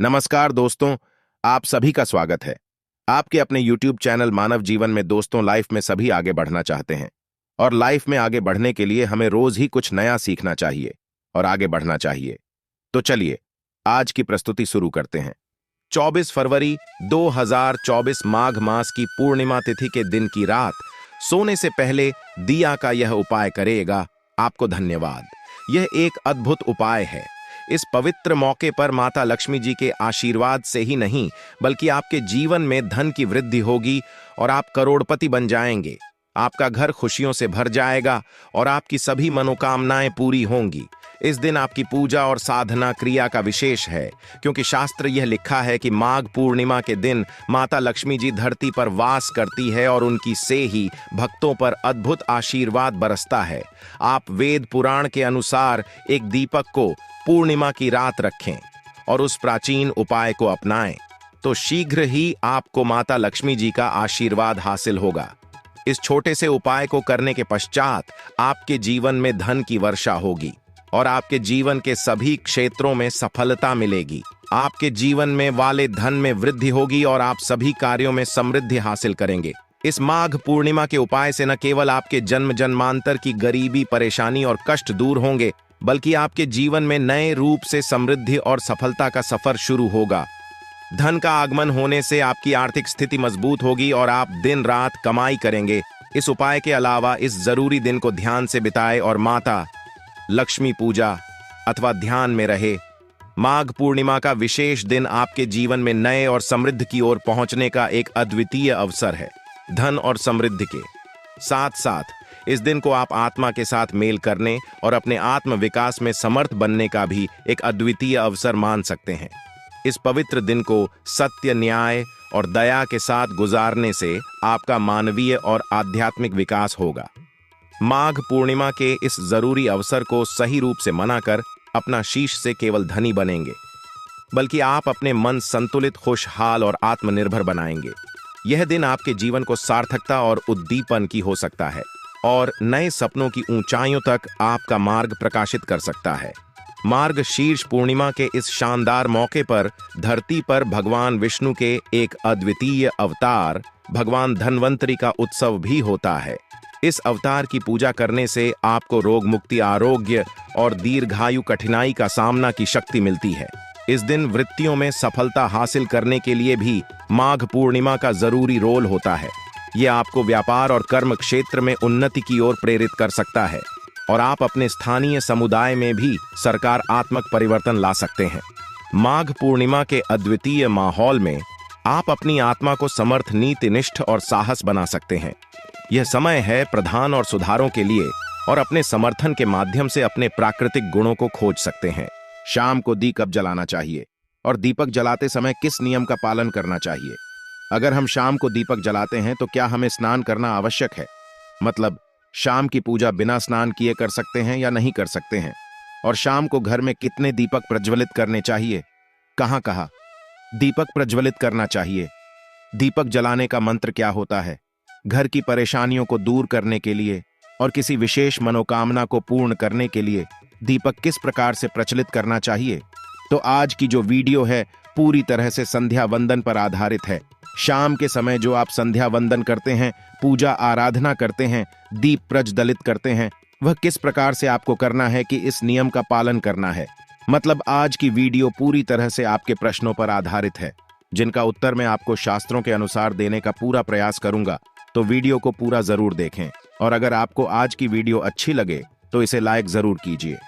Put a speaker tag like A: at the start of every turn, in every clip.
A: नमस्कार दोस्तों, आप सभी का स्वागत है। आपके अपने YouTube चैनल मानव जीवन में दोस्तों, लाइफ में सभी आगे बढ़ना चाहते हैं और लाइफ में आगे बढ़ने के लिए हमें रोज ही कुछ नया सीखना चाहिए और आगे बढ़ना चाहिए। तो चलिए आज की प्रस्तुति शुरू करते हैं। 24 फरवरी 2024 माघ मास की पूर्णिमा तिथि के दिन की रात सोने से पहले दिया का यह उपाय करेगा आपको धन्यवाद। यह एक अद्भुत उपाय है। इस पवित्र मौके पर माता लक्ष्मी जी के आशीर्वाद से ही नहीं बल्कि आपके जीवन में धन की वृद्धि होगी और आप करोड़पति बन जाएंगे। आपका घर खुशियों से भर जाएगा और आपकी सभी मनोकामनाएं पूरी होंगी। इस दिन आपकी पूजा और साधना क्रिया का विशेष है, क्योंकि शास्त्र यह लिखा है कि माघ पूर्णिमा के दिन माता लक्ष्मी जी धरती पर वास करती है और उनकी से ही भक्तों पर अद्भुत आशीर्वाद बरसता है। आप वेद पुराण के अनुसार एक दीपक को पूर्णिमा की रात रखें और उस प्राचीन उपाय को अपनाएं, तो शीघ्र ही आपको माता लक्ष्मी जी का आशीर्वाद हासिल होगा। इस छोटे से उपाय को करने के पश्चात आपके जीवन में धन की वर्षा होगी और आपके जीवन के सभी क्षेत्रों में सफलता मिलेगी। आपके जीवन में वाले धन में वृद्धि होगी और आप सभी कार्यों में समृद्धि हासिल करेंगे। इस माघ पूर्णिमा के उपाय से न केवल आपके जन्म जन्मांतर की गरीबी, परेशानी और कष्ट दूर होंगे, बल्कि आपके जीवन में नए रूप से समृद्धि और सफलता का सफर शुरू होगा। धन का आगमन होने से आपकी आर्थिक स्थिति मजबूत होगी और आप दिन रात कमाई करेंगे। इस उपाय के अलावा इस जरूरी दिन को ध्यान से बिताएं और माता लक्ष्मी पूजा अथवा ध्यान में रहे। माघ पूर्णिमा का विशेष दिन आपके जीवन में नए और समृद्धि की ओर पहुंचने का एक अद्वितीय अवसर है। धन और समृद्धि के साथ साथ इस दिन को आप आत्मा के साथ मेल करने और अपने आत्म विकास में समर्थ बनने का भी एक अद्वितीय अवसर मान सकते हैं। इस पवित्र दिन को सत्य, न्याय और दया के साथ गुजारने से आपका मानवीय और आध्यात्मिक विकास होगा। माघ पूर्णिमा के इस जरूरी अवसर को सही रूप से मनाकर अपना शीश से केवल धनी बनेंगे, बल्कि आप अपने मन संतुलित, खुशहाल और आत्मनिर्भर बनाएंगे। यह दिन आपके जीवन को सार्थकता और उद्दीपन की हो सकता है और नए सपनों की ऊंचाइयों तक आपका मार्ग प्रकाशित कर सकता है। मार्ग शीर्ष पूर्णिमा के इस शानदार मौके पर धरती पर भगवान विष्णु के एक अद्वितीय अवतार भगवान धन्वंतरी का उत्सव भी होता है। इस अवतार की पूजा करने से आपको रोग मुक्ति, आरोग्य और दीर्घायु कठिनाई का सामना की शक्ति मिलती है। इस दिन वृत्तियों में सफलता हासिल करने के लिए भी माघ पूर्णिमा का जरूरी रोल होता है। यह आपको व्यापार और कर्म क्षेत्र में उन्नति की ओर प्रेरित कर सकता है और आप अपने स्थानीय समुदाय में भी सकारात्मक परिवर्तन ला सकते हैं। माघ पूर्णिमा के अद्वितीय माहौल में आप अपनी आत्मा को समर्थ, नीतिनिष्ठ और साहस बना सकते हैं। यह समय है प्रधान और सुधारों के लिए और अपने समर्थन के माध्यम से अपने प्राकृतिक गुणों को खोज सकते हैं। शाम को दीप कब जलाना चाहिए और दीपक जलाते समय किस नियम का पालन करना चाहिए? अगर हम शाम को दीपक जलाते हैं तो क्या हमें स्नान करना आवश्यक है? मतलब शाम की पूजा बिना स्नान किए कर सकते हैं या नहीं कर सकते हैं? और शाम को घर में कितने दीपक प्रज्वलित करने चाहिए? कहां कहां दीपक प्रज्वलित करना चाहिए? दीपक जलाने का मंत्र क्या होता है? घर की परेशानियों को दूर करने के लिए और किसी विशेष मनोकामना को पूर्ण करने के लिए दीपक किस प्रकार से प्रचलित करना चाहिए? तो आज की जो वीडियो है पूरी तरह से संध्या वंदन पर आधारित है। शाम के समय जो आप संध्या वंदन करते हैं, पूजा आराधना करते हैं, दीप प्रज्वलित करते हैं, वह किस प्रकार से आपको करना है कि इस नियम का पालन करना है। मतलब आज की वीडियो पूरी तरह से आपके प्रश्नों पर आधारित है, जिनका उत्तर मैं आपको शास्त्रों के अनुसार देने का पूरा प्रयास करूंगा। तो वीडियो को पूरा जरूर देखें और अगर आपको आज की वीडियो अच्छी लगे तो इसे लाइक जरूर कीजिए,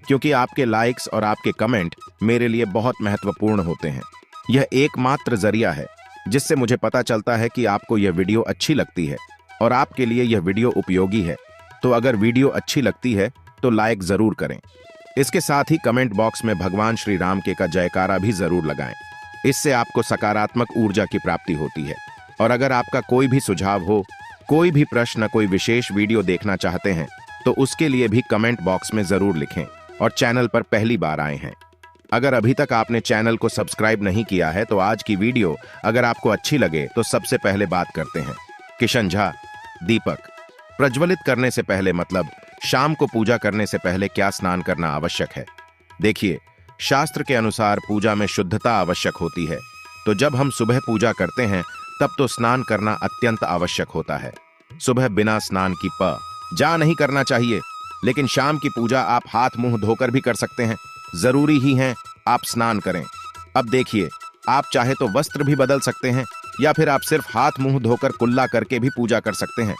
A: क्योंकि आपके लाइक्स और आपके कमेंट मेरे लिए बहुत महत्वपूर्ण होते हैं। यह एकमात्र जरिया है जिससे मुझे पता चलता है कि आपको यह वीडियो अच्छी लगती है और आपके लिए यह वीडियो उपयोगी है। तो अगर वीडियो अच्छी लगती है तो लाइक जरूर करें। इसके साथ ही कमेंट बॉक्स में भगवान श्री राम के का जयकारा भी जरूर लगाएं। इससे आपको सकारात्मक ऊर्जा की प्राप्ति होती है। और अगर आपका कोई भी सुझाव हो, कोई भी प्रश्न, कोई विशेष वीडियो देखना चाहते हैं तो उसके लिए भी कमेंट बॉक्स में जरूर लिखें। और चैनल पर पहली बार आए हैं, अगर अभी तक आपने चैनल को सब्सक्राइब नहीं किया है तो आज की वीडियो अगर आपको अच्छी लगे तो सबसे पहले बात करते हैं। किशन झा, दीपक प्रज्वलित करने से पहले मतलब शाम को पूजा करने से पहले क्या स्नान करना आवश्यक है? देखिए, शास्त्र के अनुसार पूजा में शुद्धता आवश्यक होती है, तो जब हम सुबह पूजा करते हैं तब तो स्नान करना अत्यंत आवश्यक होता है। सुबह बिना स्नान की जा नहीं करना चाहिए, लेकिन शाम की पूजा आप हाथ मुंह धोकर भी कर सकते हैं। जरूरी ही है आप स्नान करें। अब देखिए, आप चाहे तो वस्त्र भी बदल सकते हैं या फिर आप सिर्फ हाथ मुंह धोकर कुल्ला करके भी पूजा कर सकते हैं।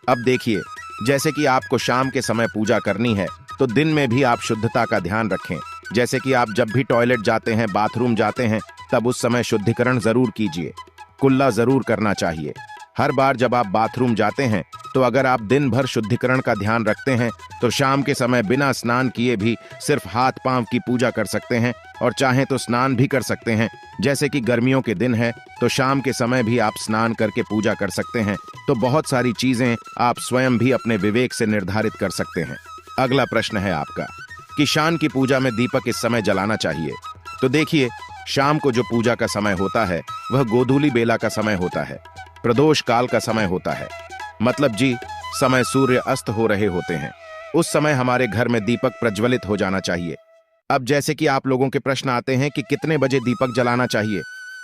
A: अब देखिए, जैसे कि आपको शाम के समय पूजा करनी है तो दिन में भी आप शुद्धता का ध्यान रखें। जैसे कि आप जब भी टॉयलेट जाते हैं, बाथरूम जाते हैं, तब उस समय शुद्धिकरण जरूर कीजिए। कुल्ला जरूर करना चाहिए। हर बार जब आप बाथरूम जाते हैं तो अगर आप दिन भर शुद्धिकरण का ध्यान रखते हैं तो शाम के समय बिना स्नान किए भी सिर्फ हाथ पांव की पूजा कर सकते हैं, और चाहें तो स्नान भी कर सकते हैं। जैसे कि गर्मियों के दिन है तो शाम के समय भी आप स्नान करके पूजा कर सकते हैं। तो बहुत सारी चीजें आप स्वयं भी अपने विवेक से निर्धारित कर सकते हैं। अगला प्रश्न है आपका कि शाम की पूजा में दीपक इस समय जलाना चाहिए। तो देखिए, शाम को जो पूजा का समय होता है वह गोधूली बेला का समय होता है, प्रदोष काल का समय होता है। मतलब जी, समय सूर्य अस्त हो रहे होते हैं। उस समय हमारे घर में दीपक प्रज्वलित हो जाना चाहिए। अब जैसे कि आप लोगों के प्रश्न आते हैं कि कितने बजे दीपक जलाना चाहिए।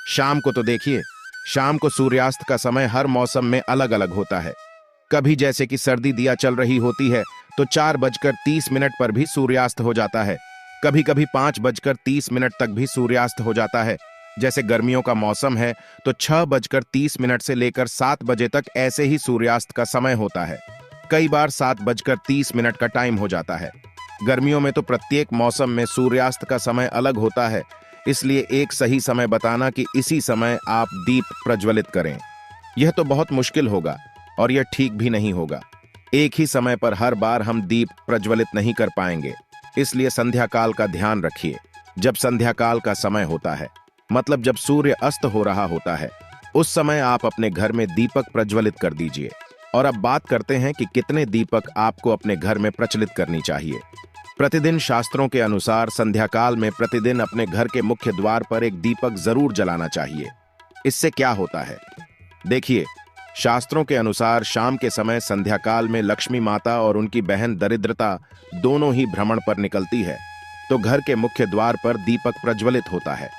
A: शाम को तो देखिए, शाम को सूर्यास्त का समय हर मौसम में अलग अलग होता है। कभी जैसे कि सर्दी दिया चल रही होती है तो 4:30 पर भी सूर्यास्त हो जाता है। कभी कभी 5:30 तक भी सूर्यास्त हो जाता है। जैसे गर्मियों का मौसम है तो 6:30 से लेकर 7 बजे तक ऐसे ही सूर्यास्त का समय होता है। कई बार 7:30 का टाइम हो जाता है। गर्मियों में तो प्रत्येक मौसम में सूर्यास्त का समय अलग होता है, इसलिए एक सही समय बताना कि इसी समय आप दीप प्रज्वलित करें, यह तो बहुत मुश्किल होगा और यह ठीक भी नहीं होगा। एक ही समय पर हर बार हम दीप प्रज्वलित नहीं कर पाएंगे, इसलिए संध्या काल का ध्यान रखिए। जब संध्या काल का समय होता है, मतलब जब सूर्य अस्त हो रहा होता है, उस समय आप अपने घर में दीपक प्रज्वलित कर दीजिए। और अब बात करते हैं कि कितने दीपक आपको अपने घर में प्रचलित करनी चाहिए। प्रतिदिन शास्त्रों के अनुसार संध्या काल में प्रतिदिन अपने घर के मुख्य द्वार पर एक दीपक जरूर जलाना चाहिए। इससे क्या होता है, देखिए, शास्त्रों के अनुसार शाम के समय संध्या काल में लक्ष्मी माता और उनकी बहन दरिद्रता दोनों ही भ्रमण पर निकलती है, तो घर के मुख्य द्वार पर दीपक प्रज्वलित होता है।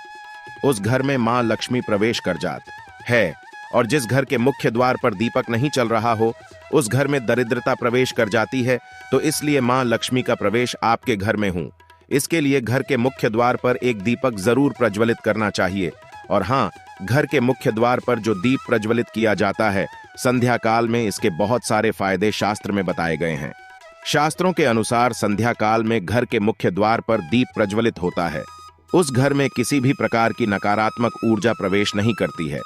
A: उस घर में मां लक्ष्मी प्रवेश कर जात है, और जिस घर के मुख्य द्वार पर दीपक नहीं चल रहा हो उस घर में दरिद्रता प्रवेश कर जाती है। तो इसलिए मां लक्ष्मी का प्रवेश आपके घर में हो, इसके लिए घर के मुख्य द्वार पर एक दीपक जरूर प्रज्वलित करना चाहिए। और हाँ, घर के मुख्य द्वार पर जो दीप प्रज्वलित किया जाता है संध्या काल में, इसके बहुत सारे फायदे शास्त्र में बताए गए हैं। शास्त्रों के अनुसार संध्या काल में घर के मुख्य द्वार पर दीप प्रज्वलित होता है, उस घर में किसी भी प्रकार की नकारात्मक ऊर्जा प्रवेश नहीं करती है।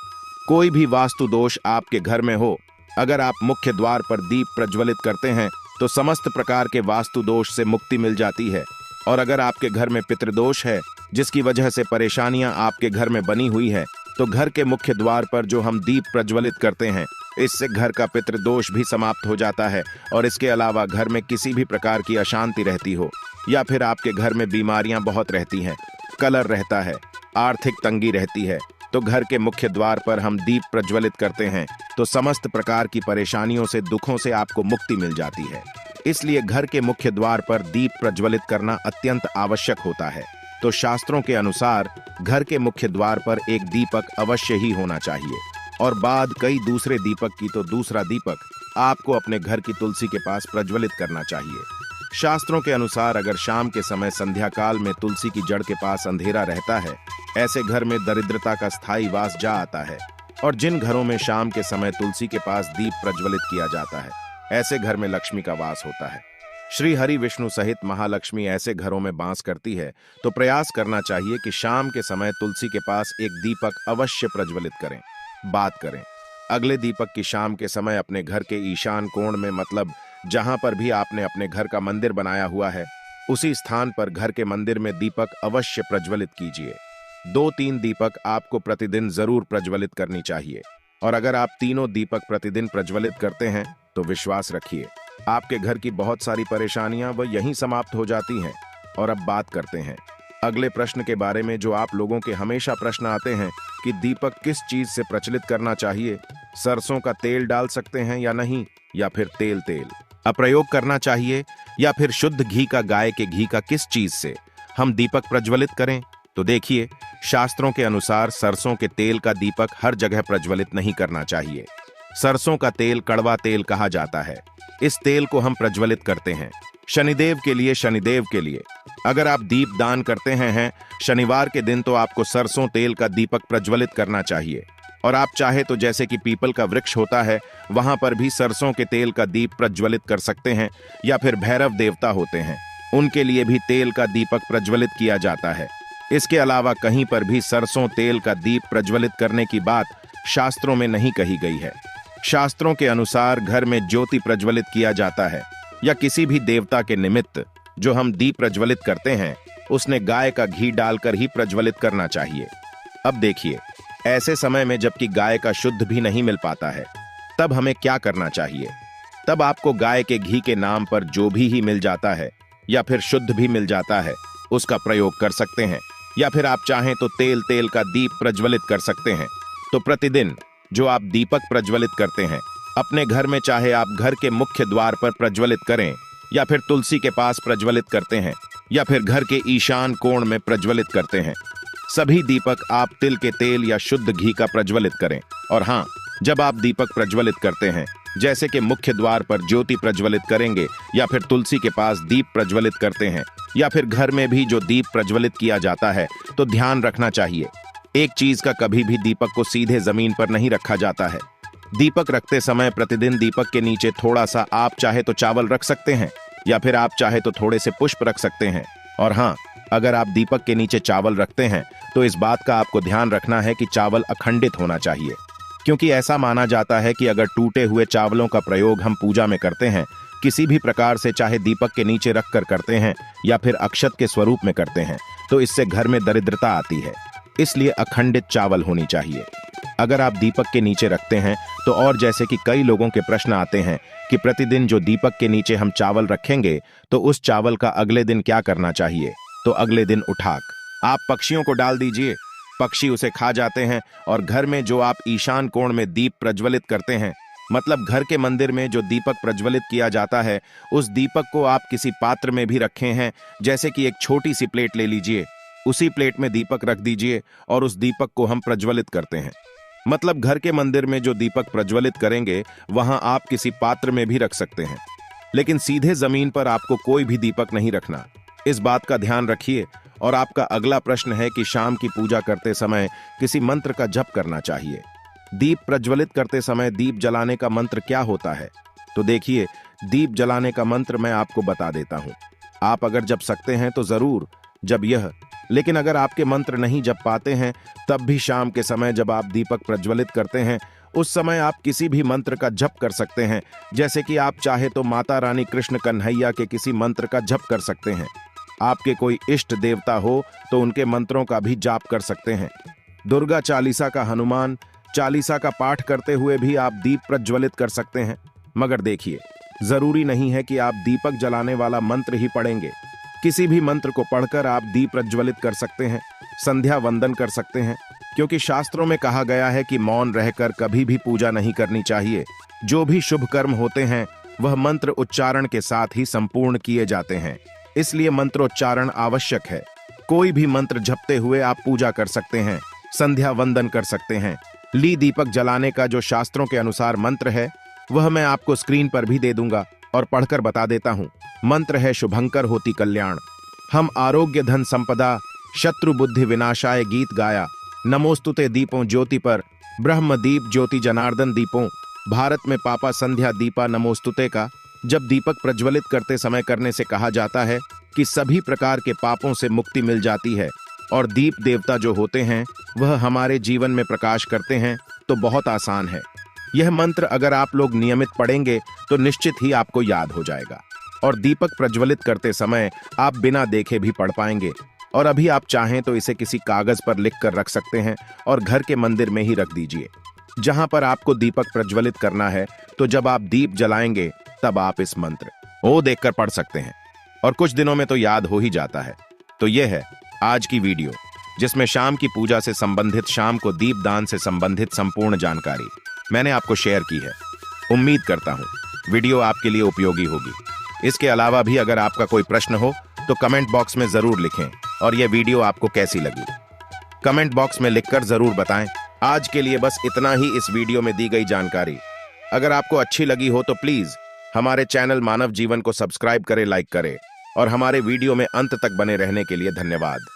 A: कोई भी वास्तु दोष आपके घर में हो, अगर आप मुख्य द्वार पर दीप प्रज्वलित करते हैं तो समस्त प्रकार के वास्तु दोष से मुक्ति मिल जाती है। और अगर आपके घर में पितृदोष है, जिसकी वजह से परेशानियां आपके घर में बनी हुई है, तो घर के मुख्य द्वार पर जो हम दीप प्रज्वलित करते हैं, इससे घर का पितृदोष भी समाप्त हो जाता है। और इसके अलावा घर में किसी भी प्रकार की अशांति रहती हो या फिर आपके घर में बीमारियां बहुत रहती हैं, कलह रहता है, आर्थिक तंगी रहती है, तो घर के मुख्य द्वार पर हम दीप प्रज्वलित करते हैं तो समस्त प्रकार की परेशानियों से, दुखों से आपको मुक्ति मिल जाती है। इसलिए घर के मुख्य द्वार पर दीप प्रज्वलित करना अत्यंत आवश्यक होता है। तो शास्त्रों के अनुसार घर के मुख्य द्वार पर एक दीपक अवश्य ही होना चाहिए। और बाद कई दूसरे दीपक की तो दूसरा दीपक आपको अपने घर की तुलसी के पास प्रज्वलित करना चाहिए। शास्त्रों के अनुसार अगर शाम के समय संध्या काल में तुलसी की जड़ के पास अंधेरा रहता है, ऐसे घर में दरिद्रता का स्थायी वास जा आता है। और जिन घरों में शाम के समय तुलसी के पास दीप प्रज्वलित किया जाता है, ऐसे घर में लक्ष्मी का वास होता है। श्री हरि विष्णु सहित महालक्ष्मी ऐसे घरों में वास करती है, तो प्रयास करना चाहिए कि शाम के समय तुलसी के पास एक दीपक अवश्य प्रज्वलित करें। बात करें अगले दीपक की, शाम के समय अपने घर के ईशान कोण में, मतलब जहां पर भी आपने अपने घर का मंदिर बनाया हुआ है, उसी स्थान पर घर के मंदिर में दीपक अवश्य प्रज्वलित कीजिए। 2-3 दीपक आपको प्रतिदिन जरूर प्रज्वलित करनी चाहिए। और अगर आप तीनों दीपक प्रतिदिन प्रज्वलित करते हैं तो विश्वास रखिए, आपके घर की बहुत सारी परेशानियां वह यहीं समाप्त हो जाती हैं। और अब बात करते हैं अगले प्रश्न के बारे में, जो आप लोगों के हमेशा प्रश्न आते हैं कि दीपक किस चीज से प्रचलित करना चाहिए। सरसों का तेल डाल सकते हैं या नहीं, या फिर तेल प्रयोग करना चाहिए, या फिर शुद्ध घी का, गाय के घी का, किस चीज से। हम दीपक प्रज्वलित करें? तो देखिए, शास्त्रों के अनुसार सरसों के तेल का दीपक हर जगह प्रज्वलित नहीं करना चाहिए। सरसों का तेल कड़वा तेल कहा जाता है। इस तेल को हम प्रज्वलित करते हैं शनिदेव के लिए। शनिदेव के लिए अगर आप दीप दान करते हैं शनिवार के दिन, तो आपको सरसों तेल का दीपक प्रज्वलित करना चाहिए। और आप चाहे तो जैसे कि पीपल का वृक्ष होता है, वहां पर भी सरसों के तेल का दीप प्रज्वलित कर सकते हैं। या फिर भैरव देवता होते हैं, उनके लिए भी तेल का दीपक प्रज्वलित किया जाता है। इसके अलावा कहीं पर भी सरसों तेल का दीप प्रज्वलित करने की बात शास्त्रों में नहीं कही गई है। शास्त्रों के अनुसार घर में ज्योति प्रज्वलित किया जाता है या किसी भी देवता के निमित्त जो हम दीप प्रज्वलित करते हैं, उसने गाय का घी डालकर ही प्रज्वलित करना चाहिए। अब देखिए, ऐसे समय में जबकि गाय का शुद्ध भी नहीं मिल पाता है, तब हमें क्या करना चाहिए? तब आपको गाय के घी के नाम पर जो भी ही मिल जाता है या फिर शुद्ध भी मिल जाता है, उसका प्रयोग कर सकते हैं। या फिर आप चाहें तो तेल का दीप प्रज्वलित कर सकते हैं। तो प्रतिदिन जो आप दीपक प्रज्वलित करते हैं अपने घर में, चाहे आप घर के मुख्य द्वार पर प्रज्वलित करें या फिर तुलसी के पास प्रज्वलित करते हैं या फिर घर के ईशान कोण में प्रज्वलित करते हैं, सभी दीपक आप तिल के तेल या शुद्ध घी का प्रज्वलित करें। और हाँ, जब आप दीपक प्रज्वलित करते हैं, जैसे कि मुख्य द्वार पर ज्योति प्रज्वलित करेंगे या फिर तुलसी के पास दीप प्रज्वलित करते हैं या फिर घर में भी जो दीप प्रज्वलित किया जाता है, तो ध्यान रखना चाहिए, एक चीज का कभी भी दीपक को सीधे जमीन पर नहीं रखा जाता है। दीपक रखते समय प्रतिदिन दीपक के नीचे थोड़ा सा आप चाहे तो चावल रख सकते हैं या फिर आप चाहे तो थोड़े से पुष्प रख सकते हैं। और हाँ, अगर आप दीपक के नीचे चावल रखते हैं तो इस बात का आपको ध्यान रखना है कि चावल अखंडित होना चाहिए, क्योंकि ऐसा माना जाता है कि अगर टूटे हुए चावलों का प्रयोग हम पूजा में करते हैं, किसी भी प्रकार से, चाहे दीपक के नीचे रखकर करते हैं या फिर अक्षत के स्वरूप में करते हैं, तो इससे घर में दरिद्रता आती है। इसलिए अखंडित चावल होनी चाहिए अगर आप दीपक के नीचे रखते हैं तो। और जैसे कि कई लोगों के प्रश्न आते हैं कि प्रतिदिन जो दीपक के नीचे हम चावल रखेंगे, तो उस चावल का अगले दिन क्या करना चाहिए? तो अगले दिन उठाक आप पक्षियों को डाल दीजिए, पक्षी उसे खा जाते हैं। और घर में जो आप ईशान कोण में दीप प्रज्वलित करते हैं, मतलब घर के मंदिर में जो दीपक प्रज्वलित किया जाता है, उस दीपक को आप किसी पात्र में भी रखे हैं, जैसे कि एक छोटी सी प्लेट ले लीजिए, उसी प्लेट में दीपक रख दीजिए और उस दीपक को हम प्रज्वलित करते हैं। मतलब घर के मंदिर में जो दीपक प्रज्वलित करेंगे, वहां आप किसी पात्र में भी रख सकते हैं, लेकिन सीधे जमीन पर आपको कोई भी दीपक नहीं रखना। इस बात का ध्यान रखिए। और आपका अगला प्रश्न है कि शाम की पूजा करते समय किसी मंत्र का जप करना चाहिए। दीप प्रज्वलित करते समय दीप जलाने का मंत्र क्या होता है? तो देखिए, दीप जलाने का मंत्र मैं आपको बता देता हूं। आप अगर जप सकते हैं तो जरूर जब यह, लेकिन अगर आपके मंत्र नहीं जप पाते हैं, तब भी शाम के समय जब आप दीपक प्रज्वलित करते हैं, उस समय आप किसी भी मंत्र का जप कर सकते हैं। जैसे कि आप चाहे तो माता रानी कृष्ण कन्हैया के किसी मंत्र का जप कर सकते हैं। आपके कोई इष्ट देवता हो तो उनके मंत्रों का भी जाप कर सकते हैं। दुर्गा चालीसा का, हनुमान चालीसा का पाठ करते हुए भी आप दीप प्रज्वलित कर सकते हैं। मगर देखिए, जरूरी नहीं है कि आप दीपक जलाने वाला मंत्र ही पढ़ेंगे। किसी भी मंत्र को पढ़कर आप दीप प्रज्वलित कर सकते हैं, संध्या वंदन कर सकते हैं, क्योंकि शास्त्रों में कहा गया है कि मौन रहकर कभी भी पूजा नहीं करनी चाहिए। जो भी शुभ कर्म होते हैं वह मंत्र उच्चारण के साथ ही संपूर्ण किए जाते हैं, इसलिए मंत्रोच्चारण आवश्यक है। कोई भी मंत्र जपते हुए आप पूजा कर सकते हैं, संध्या वंदन कर सकते हैं। ली दीपक जलाने का जो शास्त्रों के अनुसार मंत्र है, वह मैं आपको स्क्रीन पर भी दे दूंगा और पढ़कर बता देता हूं। मंत्र है शुभंकर होती कल्याण, हम आरोग्य धन संपदा, शत्रु बुद्धि विनाशाय गीत गाया, नमोस्तुते दीपों ज्योति पर, ब्रह्म दीप ज्योति जनार्दन दीपों, भारत में पापा संध्या दीपा नमोस्तुते का जब दीपक प्रज्वलित करते समय करने से कहा जाता है कि सभी प्रकार के पापों से मुक्ति मिल जाती है और दीप देवता जो होते हैं वह हमारे जीवन में प्रकाश करते हैं। तो बहुत आसान है। यह मंत्र अगर आप लोग नियमित पढ़ेंगे तो निश्चित ही आपको याद हो जाएगा और दीपक प्रज्वलित करते समय आप बिना देखे भी पढ़ पाएंगे। और अभी आप चाहें तो इसे किसी कागज पर लिख कर रख सकते हैं और घर के मंदिर में ही रख दीजिए जहां पर आपको दीपक प्रज्वलित करना है। तो जब आप दीप जलाएंगे तब आप इस मंत्र ओ देखकर पढ़ सकते हैं और कुछ दिनों में तो याद हो ही जाता है। तो यह है आज की वीडियो, जिसमें शाम की पूजा से संबंधित, शाम को दीपदान से संबंधित संपूर्ण जानकारी मैंने आपको शेयर की है। उम्मीद करता हूं वीडियो आपके लिए उपयोगी होगी। इसके अलावा भी अगर आपका कोई प्रश्न हो तो कमेंट बॉक्स में जरूर लिखें। और यह वीडियो आपको कैसी लगी कमेंट बॉक्स में लिखकर जरूर बताएं। आज के लिए बस इतना ही इस वीडियो में दी गई जानकारी। अगर आपको अच्छी लगी हो तो प्लीज हमारे चैनल मानव जीवन को सब्सक्राइब करें, लाइक करें और हमारे वीडियो में अंत तक बने रहने के लिए धन्यवाद।